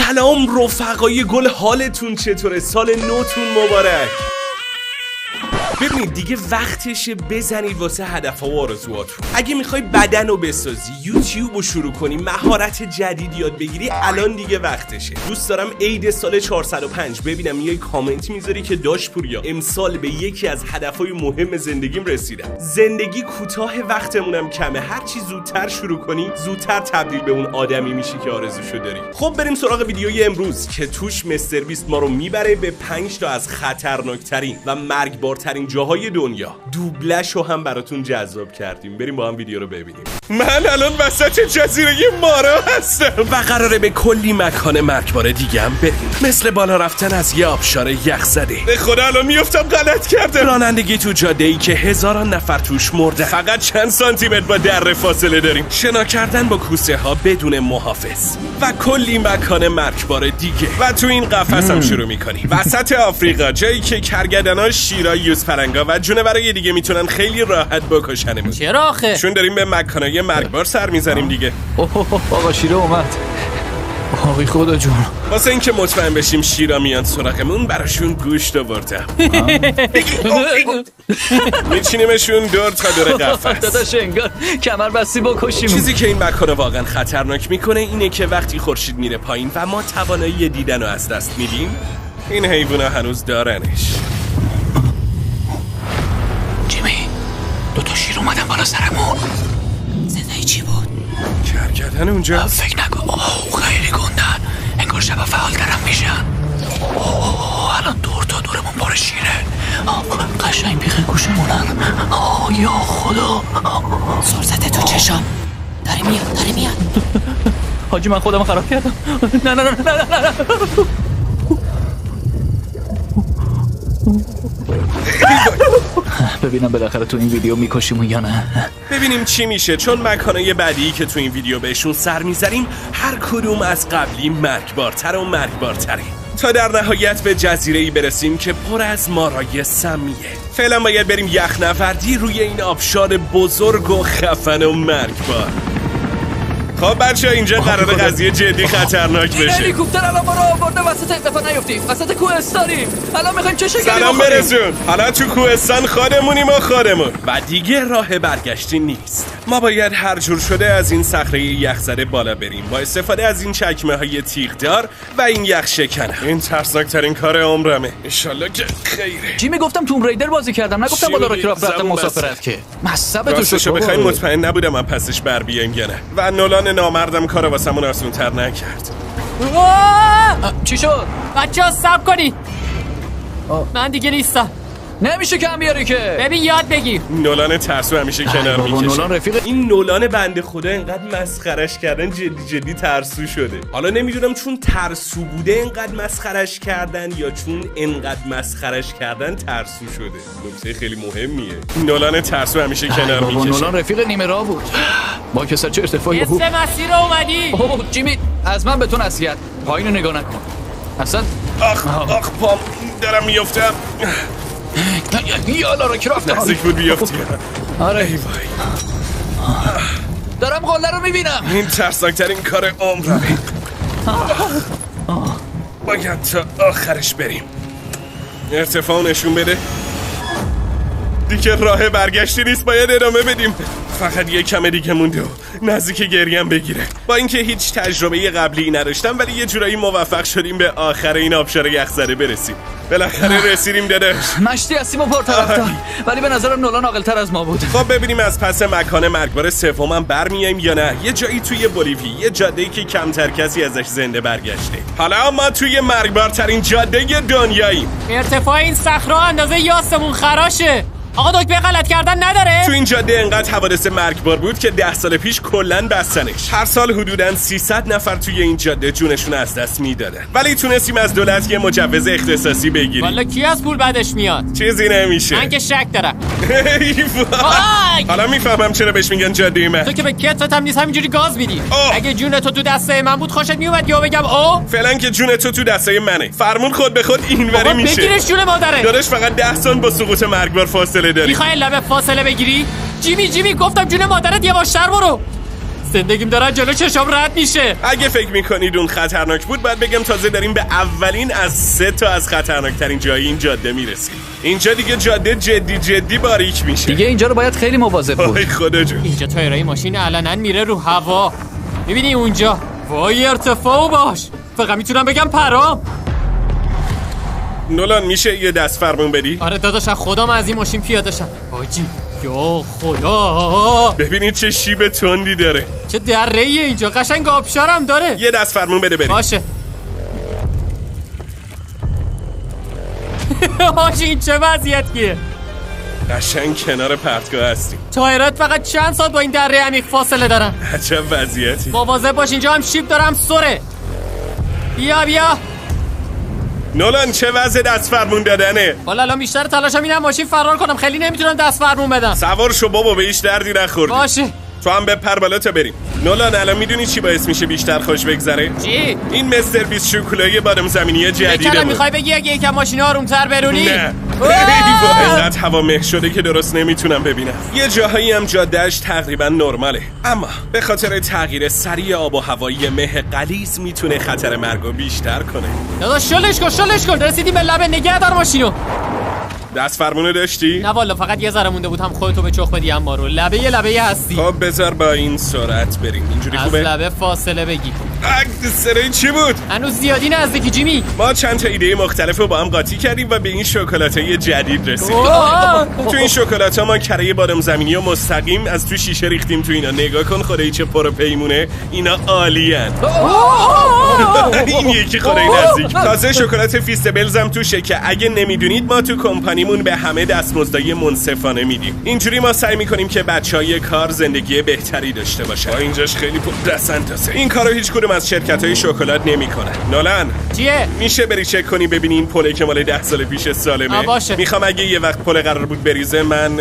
سلام رفقای گل، حالتون چطوره؟ سال نوتون مبارک. ببینید دیگه وقتشه بزنید واسه هدف و آرزوهاتون. اگه میخوای بدن رو بسازی، یوتیوب رو شروع کنی، مهارت جدید یاد بگیری، الان دیگه وقتشه. دوست دارم عید سال 405 ببینم یه کامنت میذاری که داش پوریا امسال به یکی از هدفهای مهم زندگیم رسیدم. زندگی کوتاه، وقتمونم کمه. هر چی زودتر شروع کنی زودتر تبدیل به اون آدمی میشی که آرزوشو داری. خب بریم سراغ ویدیوی امروز که توش مستر بیست ما رو میبره به 5 تا از خطرناکترین و مرگبارترین جاهای دنیا. دوبلشو هم براتون جذاب کردیم. بریم با هم ویدیو رو ببینیم. من الان وسط جزیره مارا هستم و قراره به کلی مکان مرگبار دیگه هم بریم، مثل بالا رفتن از یه آبشار یخزده. به خدا الان میافتم غلط کردم. رانندگی تو جاده‌ای که هزاران نفر توش مردن. فقط چند سانتی متر با دره فاصله داریم. شنا کردن با کوسه ها بدون محافظ و کلی مکان مرگبار دیگه. و تو این قفس هم شروع می‌کنیم وسط آفریقا، جایی که کرگدن‌ها، شیرا، یوزپلنگا و جونورای دیگه میتونن خیلی راحت بکشنمون. چرا آخه؟ چون داریم به مکانای مرگبار سر میزنیم دیگه. آقا شیرا اومد. آقای خدا جون. واسه اینکه مطمئن بشیم شیرا میان سراغمون براشون گوشت آوردم. میچینیمشون دور تا دور قفس. داداش انگار کمر بستی بکشیم. چیزی که این مکانو واقعا خطرناک میکنه اینه که وقتی خورشید میره پایین و ما توانایی دیدن رو از دست میدیم، این حیوونا هنوز دارنش. جیمی، 2 تا شیر اومدن بالا سرمون. صدای چی بود؟ کرگدن اونجا؟ فکر نکن. خیلی گندن. انگار شبا فعال دارن میشن. الان دور تا دورمون پر شیره. قشنگ بیخ گوشمونن. یا خدا. سرزده تو چشام. داره میاد. حاجی من خودم خراب کردم. نه. ببینم بالاخره تو این ویدیو میکشیم یا نه. ببینیم چی میشه، چون مکانای بعدی که تو این ویدیو بهشون سر میذاریم هر کدوم از قبلی مرگبارتر و مرگبارتره، تا در نهایت به جزیره‌ای برسیم که پر از مارای سمیه. فعلا باید بریم یخنوردی روی این آبشار بزرگ و خفن و مرگبار. خب بچه‌ها اینجا قراره قضیه جدی خطرناک بشه. هلیکوپتر الان ما رو آورده وسط اتفاق نیفتیم، وسط کوهستانیم. الان میخوایم چه شکلی سلام برسون. حالا تو کوهستان خودمونیم و خودمون و دیگه راه برگشتی نیست. ما باید هر جور شده از این صخره یخزده بالا بریم با استفاده از این چکمه‌های تیغدار و این یخ شکنه. این ترسناکترین کار عمرمه. ان شاءالله که خیره. چی میگفتم توم ریدر بازی کردم، نگفتم بالا را کرافت رفتم مسافرت که. مصب تو شو بخواید مطمئن نبودم من پسش بر بیایم یا نه. و نولان نامردم کارو واسمون آسون‌تر نکرد. چی شد؟ بچه‌ها صبر کنید. من دیگه نیستم. نمیشه کم بیاری که. ببین یاد بگیر. نولان ترسو همیشه کنار میکشه. نولان رفیق این نولان بنده خدا اینقدر مسخرش کردن جدی ترسو شده. حالا نمیدونم چون ترسو بوده اینقدر مسخرش کردن یا چون اینقدر مسخرش کردن ترسو شده. نکته خیلی مهمیه. نولان ترسو همیشه کنار میکشه. نولان رفیق نیمه راه بود. با کسر چه ارتفاعی بود. مسیر اومدی. جیمی از من به تو نصیحت. پایینو نگاه نکن. اصلا آخ پام دارم میافتم. یالا را کرافت نزدیک بود بیافتی. آره ای وای. دارم قله رو میبینم. این ترسناکترین کار عمرمه. باید تا آخرش بریم. ارتفاع نشون بده. دیگه راه برگشتی نیست، باید ادامه بدیم. فقط یه کم دیگه مونده و نزدیک گریم بگیره. با اینکه هیچ تجربه قبلی نداشتم ولی یه جورایی موفق شدیم به آخر این آبشار یخزده برسیم. بالاخره رسیدیم داداش. مشتی هستیم و پرطرفدار، ولی به نظرم نولان عاقل‌تر از ما بود. خب ببینیم از پس مکان مرگبار سومم برمیایم یا نه. یه جایی توی بولیوی، یه جاده‌ای که کمتر کسی ازش زنده برگشته. حالا ما توی مرگبارترین جاده دنیاییم. ارتفاع این صخره اندازه یاسمون خراشه. آقا دکمه غلط کردن نداره؟ تو این جاده انقدر حوادث مرگبار بود که 10 سال پیش کلن بستنش. هر سال حدوداً 300 نفر توی این جاده جونشون از دست میدادن. ولی تونستیم از دولت یه مجوز اختصاصی بگیریم. والا کی از پول بعدش میاد؟ چیزی نمیشه. من که شک دارم. حالا میفهمم چرا بهش میگن جاده من. تو که به کتفت هم نیست همینجوری گاز میدی. اگه جون تو دسته من بود خوشت میومد یا بگم او؟ فعلا که جون تو دسته منه. فرمون خود به خود اینوری میشه. بگیرش جون مادره. داداش فقط 10 سال با سقوط مرگبار فاصله داری. میخوای لبه فاصله بگیری؟ جیمی گفتم جون مادرت یواشتر برو. زندگیم داره جلو چشام رد میشه. اگه فکر میکنید اون خطرناک بود، باید بگم تازه داریم به اولین از 3 تا از خطرناکترین جایی این جاده میرسیم. اینجا دیگه جاده جدی باریک میشه. دیگه اینجا رو باید خیلی مواظب بود. وای خدا جون. اینجا تایرای ماشین علنا میره رو هوا. میبینی اونجا؟ وای ارتفاع باش. فقط میتونم بگم پرام. نولان میشه یه دست فرمون بدی؟ آره داداش، خودم از این ماشین پیاده شم. حاجی یا خدا، ببینید چه شیب تندی داره. چه دره‌ایه اینجا، قشنگ آبشارم داره. یه دست فرمون بده بریم. باشه. حاجی این چه وضعیتیه؟ قشنگ کنار پرتگاه هستیم. تایرات فقط چند ساعت با این دره عمیق فاصله دارن. عجب وضعیتی. مواظب باش، اینجا هم شیب دارم سره. بیا نولان چه وضع دست فرمون دادنه؟ والا الان بیشتر تلاشم اینم ماشین فرار کنم، خیلی نمیتونم دست فرمون بدم. سوار شو بابا، به هیچ دردی نخوردی. باشه. تو هم بپر بالا تا بریم. نولان الان میدونی چی باعث میشه بیشتر خوش بگذره؟ چی؟ این مستر بیست شکلای بادام زمینی جدیده. میخوای بگی اگه یکم ماشین آرومتر برونی؟ نه. اینقدر هوا مه شده که درست نمیتونم ببینم. یه جاهایی هم جادهش تقریبا نرماله، اما به خاطر تغییر سریع آب و هوایی مه غلیظ میتونه خطر مرگو بیشتر کنه. داداش شلش کن رسیدیم به لبه، نگه دار ماشینو. دست فرمونو داشتی؟ نه والا فقط یه ذره مونده بود، هم خودتو به چخ بدی هم ما رو. لبه هستی. خب بذار با این سرعت بریم. اینجوری خوبه؟ از لبه فاصله بگی. سره چی بود؟ هنوز زیادی نزدیکی جیمی. ما چند تا ایده مختلف رو با هم قاطی کردیم و به این شکلاتای جدید رسیدیم. تو این شکلات‌ها ما کره بادام زمینی و مستقیم از تو شیشه ریختیم تو اینا. نگاه کن خدایی چه پر و پیمونه. اینا عالیان. این یکی خدایی نزدیک. تازه شکلات فیستبلز هم توشه که اگه نمیدونید ما تو کمپانیمون به همه دستمزدای منصفانه میدیم. اینجوری ما سعی میکنیم که بچهای کار زندگی بهتری داشته باشن. اینجاش خیلی پردسنتاسه. این کارو هیچ کدوم از شرکت‌های شکلات نمیکنن. نولان چیه؟ میشه بری چک کنی ببینی این پله که مال 10 سال پیش سالمه؟ باشه. میخوام اگه یه وقت پله قرار بود بریزه من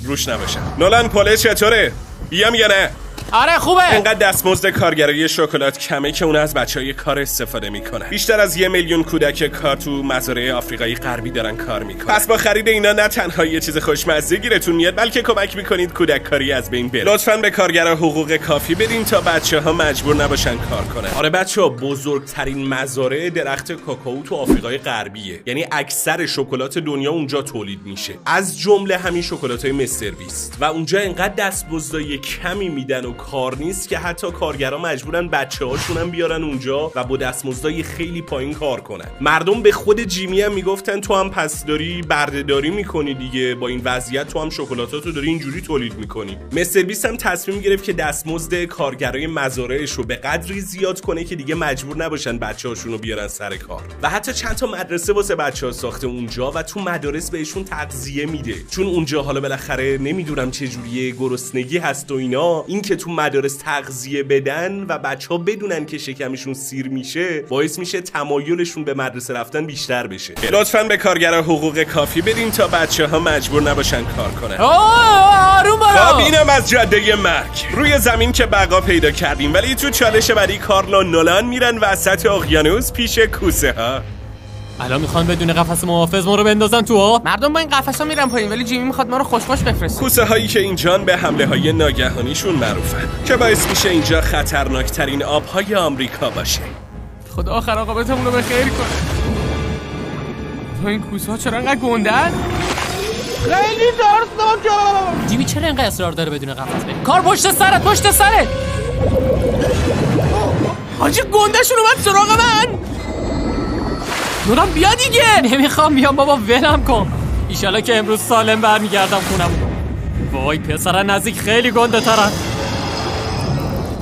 روش نباشم. نولان پله چطوره؟ بیام یا نه؟ آره خوبه. انقدر دستمزد کارگرای شکلات کمه که اون از بچهای کار استفاده میکنن. بیشتر از 1 میلیون کودک کار تو مزارع آفریقای غربی دارن کار میکنن. پس با خرید اینا نه تنها یه چیز خوشمزه گیرتون میاد، بلکه کمک میکنید کودک کاری از بین بره. لطفاً به کارگرا حقوق کافی بدین تا بچه‌ها مجبور نباشن کار کنن. آره بچه‌ها، بزرگترین مزارع درخت کاکائو تو آفریقای غربیه. یعنی اکثر شکلات دنیا اونجا تولید میشه، از جمله همین شکلات‌های مستر بیست. و اونجا انقدر دستمزدای کمی میدن و کار نیست که حتی کارگرا مجبورن بچه‌هاشون هم بیارن اونجا و با دستمزدای خیلی پایین کار کنن. مردم به خود جیمی هم میگفتن تو هم پس داری بردهداری میکنی دیگه، با این وضعیت تو هم شکلاتاتو داری اینجوری تولید میکنی. مستر بیست هم تصمیم گرفت که دستمزد کارگرای مزارعش رو به قدری زیاد کنه که دیگه مجبور نباشن بچه‌هاشون رو بیارن سر کار. و حتی چند تا مدرسه واسه بچه‌ها ساخته اونجا و تو مدارس بهشون تغذیه میده، چون اونجا حالا بالاخره نمیدونم چه جوریه، گرسنگی هست و اینا. این که تو مدارس تغذیه بدن و بچه‌ها بدونن که شکمشون سیر میشه، باعث میشه تمایلشون به مدرسه رفتن بیشتر بشه. لطفاً به کارگرا حقوق کافی بدین تا بچه‌ها مجبور نباشن کار کنن. آروم باش. خب اینم از جاده مرگ. روی زمین که بقا پیدا کردیم، ولی تو چالش بعدی کارل و نولان میرن وسط اقیانوس پیش کوسه ها. الان میخوان بدون قفس محافظ ما رو بندازن تو ها. مردم با این قفسا میرن پایین، ولی جیمی میخواد ما رو خوش بفرسته. کوسه هایی که اینجان به حمله های ناگهانیشون معروفن که باعث میشه اینجا خطرناکترین آبهای آمریکا باشه. خدا آخر عاقبتمون رو به خیر کنه. تو این کوسه ها چرا انقدر گندن؟ خیلی ترسناکه. جیمی چرا انقدر اصرار داره بدون قفس بره؟ کار پشت سرت. حاجی گندهشون اومد سراغ من. نورم بیا دیگه. نمیخوام بیام بابا، ولم کن. ایشالا که امروز سالم برمیگردم خونم. وای پسرا نزدیک خیلی گنده ترن.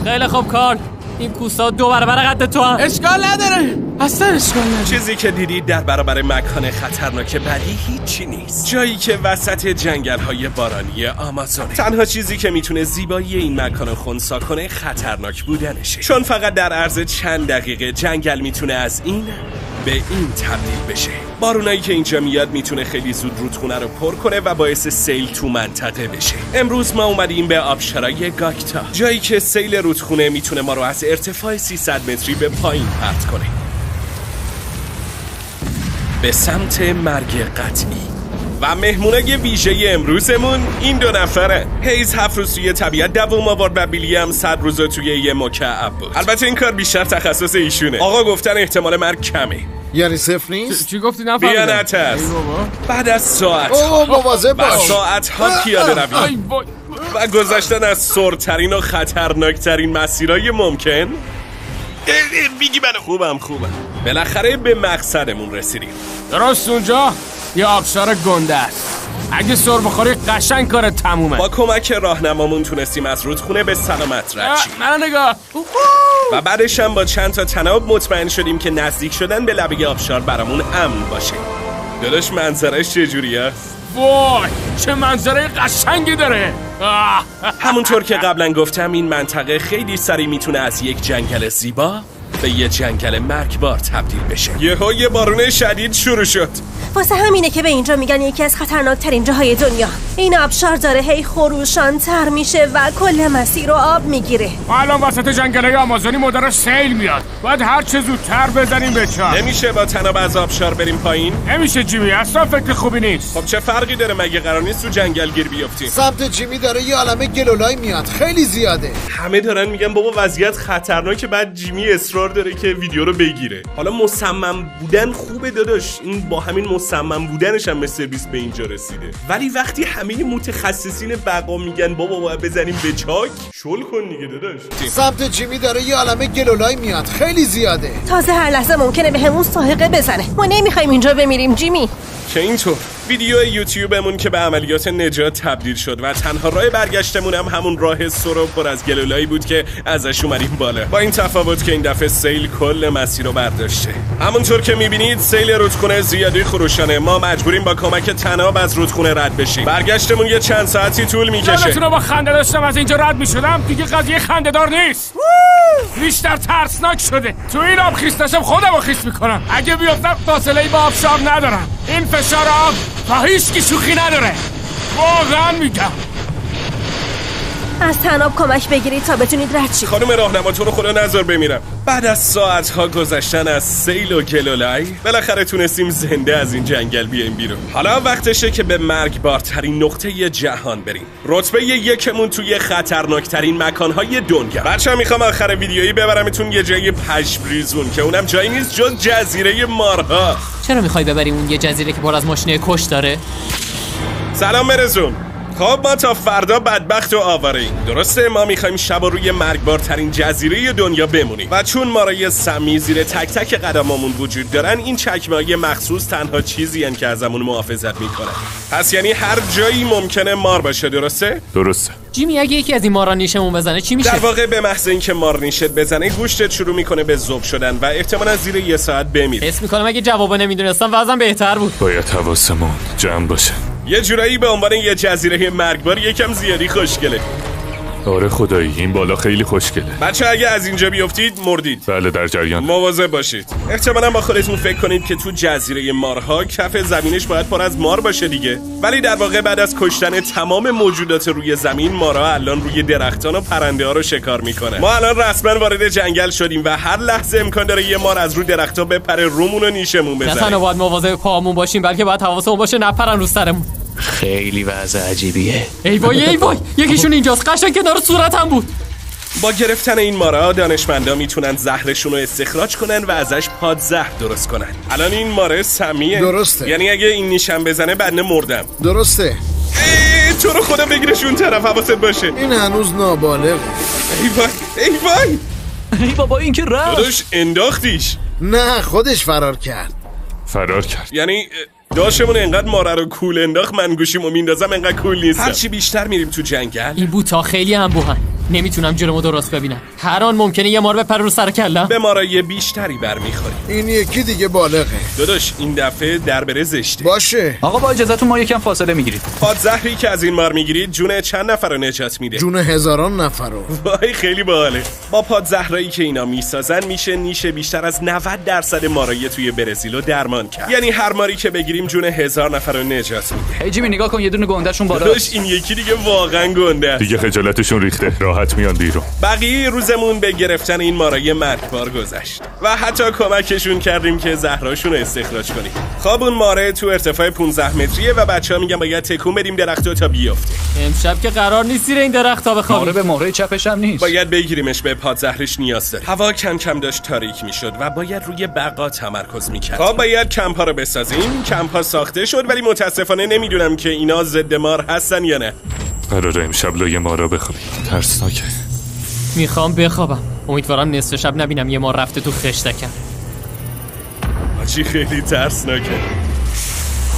خیلی خوب کارل، این کوسا 2 برابر قد تو هم. اشکال نداره، اصلا اشکال نداره. چیزی که دیدید در برابر مکان خطرناک بعدی هیچی نیست. جایی که وسط جنگل‌های بارانی آمازونه. تنها چیزی که میتونه زیبایی این مکان رو خنثی کنه خطرناک بودنشه، چون فقط در عرض چند دقیقه جنگل میتونه از این به این تبدیل بشه. بارونایی که اینجا میاد میتونه خیلی زود رودخونه رو پر کنه و باعث سیل تو منطقه بشه. امروز ما اومدیم به آبشارای گاکتا، جایی که سیل رودخونه میتونه ما رو از ارتفاع 300 متری به پایین پرت کنه به سمت مرگ قطعی و مهمونای ویژه امروزمون این 2 نفره. هیز 7 روز توی طبیعت دووم آورد و بیلی هم 100 روز توی یه مکعب بود. البته این کار بیشتر تخصص ایشونه. آقا گفتن احتمال مرگ کمه. یعنی صفر نیست؟ چی گفتی نفهمیدم؟ بیا نترس. بعد از ساعت مواظب باش. ساعت ها پیاده روی و گذشتن از سرترین و خطرناکترین مسیرهای ممکن. میگی من خوبم. بالاخره به مقصدمون رسیدیم. درست اونجا یه آبشار گنده است. اگه سر بخوری قشنگ کارت تمومه. با کمک راهنمامون تونستیم از رودخونه به سلامت رد شیم. من نگاه. و بعدش هم با چند تا تناب مطمئن شدیم که نزدیک شدن به لبه آبشار برامون امن باشه. داداش منظرش چجوری است؟ وای چه منظره قشنگی داره. همونطور که قبلا گفتم این منطقه خیلی سریع میتونه از یک جنگل زیبا به یه جنگل مرگبار تبدیل بشه. یه بارون شدید شروع شد. واسه همینه که به اینجا میگن یکی از خطرناکترین جاهای دنیا. این آبشار داره هی خروشان تر میشه و کل مسیر رو آب میگیره. الان وسط جنگلای آمازونی مدارش سیل میاد. باید هر چه زودتر بزنیم به چاه. نمیشه با تناب از آبشار بریم پایین؟ نمیشه جیمی، اصلا فکر خوبی نیست. خب چه فرقی داره؟ مگه قرار نیست تو جنگل گیر بیافتیم؟ سمت جیمی داره یه عالمه گلولای میاد، خیلی زیاده. همه دارن میگن بابا وضعیت خطرناکه، بعد جیمی اصرار داره که ویدیو رو بگیره. حالا مصمم بودن خوبه داداش، این با همین مصمم بودنش هم سرویس به اینجا رسیده. ولی وقتی همه متخصصین بقا میگن بابا باید بزنیم به چاک، شل کن دیگه داداش. سمت جیمی داره یه عالمه گلولای میاد، خیلی زیاده. تازه هر لحظه ممکنه بهمون سائقه بزنه. ما نمیخوایم اینجا بمیریم جیمی. که اینطور ویدیو یوتیوبمون که به عملیات نجات تبدیل شد و تنها راه برگشتمون هم همون راه سر و پر از گلولایی بود که ازش اومدیم بالا. با این تفاوت که این دفعه سیل کل مسیر رو برداشته. همونطور که میبینید سیل رودخونه زیادی خروشانه. ما مجبوریم با کمک تناب از رودخونه رد بشیم. برگشتمون یه چند ساعتی طول میکشه. یادتونه با خنده داشتم از اینجا رد میشدم؟ دیگه قضیه خنده‌دار نیست. بیشتر ترسناک شده. تو این آب خیس نشم خودمو خیس میکنم. اگه بیافتم فاصله‌ای با آبشار ندارم. این فشار آب با هیچ کی شوخی نداره. واقعا میگم. از تناب کمک بگیرید تا بتونید رد شید. خانم راهنما تو رو خدا نذار بمیرم. بعد از ساعت‌ها گذشتن از سیل و گلولای بالاخره تونستیم زنده از این جنگل بیایم بیرون. حالا وقتشه که به مرگبارترین نقطه جهان بریم. رتبه 1مون توی خطرناکترین مکان‌های دنیا. بچه‌ها میخوام آخر ویدیویی ببرمتون یه جای پشمریزون که اونم جایی نیست جز جزیره مارها. چرا میخوای ببریم اون یه جزیره که پر از ماشینای کش داره؟ سلام برزون. خب ما تا فردا بدبخت و آواره‌ایم. درسته ما میخوایم شب روی مرگبارترین جزیره دنیا بمونیم و چون مارای سمی زیر تک تک قدمامون وجود دارن، این چکمه‌های مخصوص تنها چیزی هن که ازمون محافظت میکنن. پس یعنی هر جایی ممکنه مار باشه. درسته؟ درسته. جیمی اگه یکی از این مارا نیشمون بزنه چی میشه؟ در واقع به محض اینکه مار نیشت بزنه گوشتت شروع میکنه به ذوب شدن و احتمالاً زیر 1 ساعت بمیری. حس میکنم اگه جوابو نمیدونستم وضعم بهتر بود. باید حواسمون جمع باشه. یه جورایی به عنوان یه جزیره مرگبار یکم زیادی خوشگله. آره خدایی این بالا خیلی خوشگله. بچه اگه از اینجا بیافتید مردید. بله در جریان. مواظب باشید. احتمالاً با خودتون فکر کنید که تو جزیره مارها کف زمینش باید پر از مار باشه دیگه. ولی در واقع بعد از کشتن تمام موجودات روی زمین، مارها الان روی درختان و پرنده ها رو شکار میکنه. ما الان رسما وارد جنگل شدیم و هر لحظه امکان داره یه مار از رو درخت‌ها بپره رومون و نیشمون بزنه. نه تنها باید مواظب پاهامون باشیم بلکه باید حواسمون باشه نپرن رو سرمون. خیلی وضع عجیبیه. ای وای یکیشون اینجاست، قشنگ کنار صورتم بود. با گرفتن این مارا دانشمندا میتونن زهرشون رو استخراج کنن و ازش پادزهر درست کنن. الان این ماره سمیه. درسته. یعنی اگه این نیشم بزنه بنده مردم. درسته. تو رو خدا بگیرش اون طرف، حواست باشه. این هنوز نابالغه. ای وای ای بابا این که رفت. داداش انداختیش. نه خودش فرار کرد. یعنی داشمون انقدر ماره رو کول انداخت من گوشیمو میندازم انقدر کول نیست. هرچی بیشتر میریم تو جنگل این بوتا خیلی انبوهن، نمیتونم جلومو درست ببینم. هر آن ممکنه یه مار بپره رو سر کلم. به مارای بیشتری برمیخوریم. این یکی دیگه بالغه. داداش این دفعه دربره زشته. باشه آقا با اجازهتون ما یکم فاصله میگیرید. پادزهری که از این مار میگیرید جون چند نفر رو نجات میده؟ جون هزاران نفر رو. وای خیلی باحاله. با پادزهرایی که اینا میسازن میشه نیش بیشتر از 90% مارای توی برزیل رو درمان کرد. یعنی هر ماری که بگیریم جون 1000 نفر رو نجات میده. هی جیمی نگاه کن یه دونه گندهشون بالا. داداش این یکی دیگه واقعا گنده است. دیگه خجالتشون ریخته. راحت میان بیرون. بقیه روزمون به گرفتن این مارای مرگبار گذشت و حتی کمکشون کردیم که زهراشون استخراج کنیم. خب اون ماره تو ارتفاع 15 متریه و بچه‌ها میگن باید تکون بدیم درختو تا بیفته. امشب که قرار نیست زیر این درخت تا بخوابیم. ماره به ماره چپش هم نیست. باید بگیریمش، به پادزهرش نیاز داره. هوا کم کم داشت تاریک میشد و باید روی بقا تمرکز میکرد. خب باید کمپ‌ها رو بسازیم. کمپ‌ها ساخته شد ولی متاسفانه نمیدونم که اینا ضد مار هستن یا نه. قراره امشب لای مارا بخوابیم. ترسناکه. میخوام بخوابم. امیدوارم نصف شب نبینم یه مار رفته تو خشتکم. آجی خیلی ترسناکه.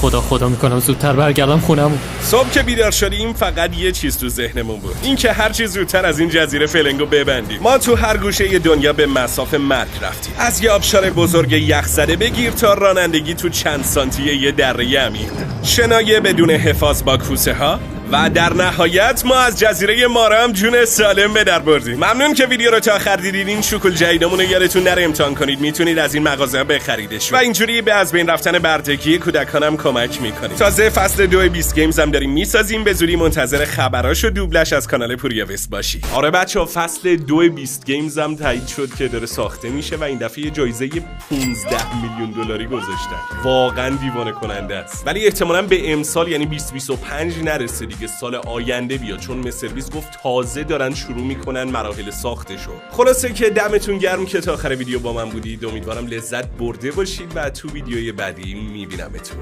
خدا میکنم زودتر برگردم خونمون. صبح که بیدار شدیم فقط یه چیز تو ذهنمون بود، این که هر چیز زودتر از این جزیره فلنگو ببندیم. ما تو هر گوشه دنیا به مسافه مرگ رفتیم، از یه آبشار بزرگ یخزده بگیر تا رانندگی تو چند سانتی یه دره عمیق، شنایه بدون حفاظ با کوسه ها و در نهایت ما از جزیره مارا هم جون سالم به در بردیم. ممنون که ویدیو رو تا آخر دیدین. این شکل جدیدمون رو یادتون نره امتحان کنید، میتونید از این مغازه بخریدش و اینجوری به از بین رفتن بردگی کودکانم کمک میکنید. تازه فصل 2 بیست گیمز هم داریم میسازیم، به زودی منتظر خبراش و دوبلش از کانال پوریا وست باشی. آره بچه‌ها فصل 2 بیست گیمز هم تایید شد که داره ساخته میشه و این دفعه جایزه 15 میلیون دلاری گذاشتن. واقعا دیوانه کننده است، ولی احتمالاً به امسال یعنی 2025 نرسه دیگه، سال آینده بیاد، چون مسرویس گفت تازه دارن شروع میکنن مراحل ساختشو. خلاصه که دمتون گرم که تا آخر ویدیو با من بودید. امیدوارم لذت برده باشید و تو ویدیوی بعدی میبینمتون.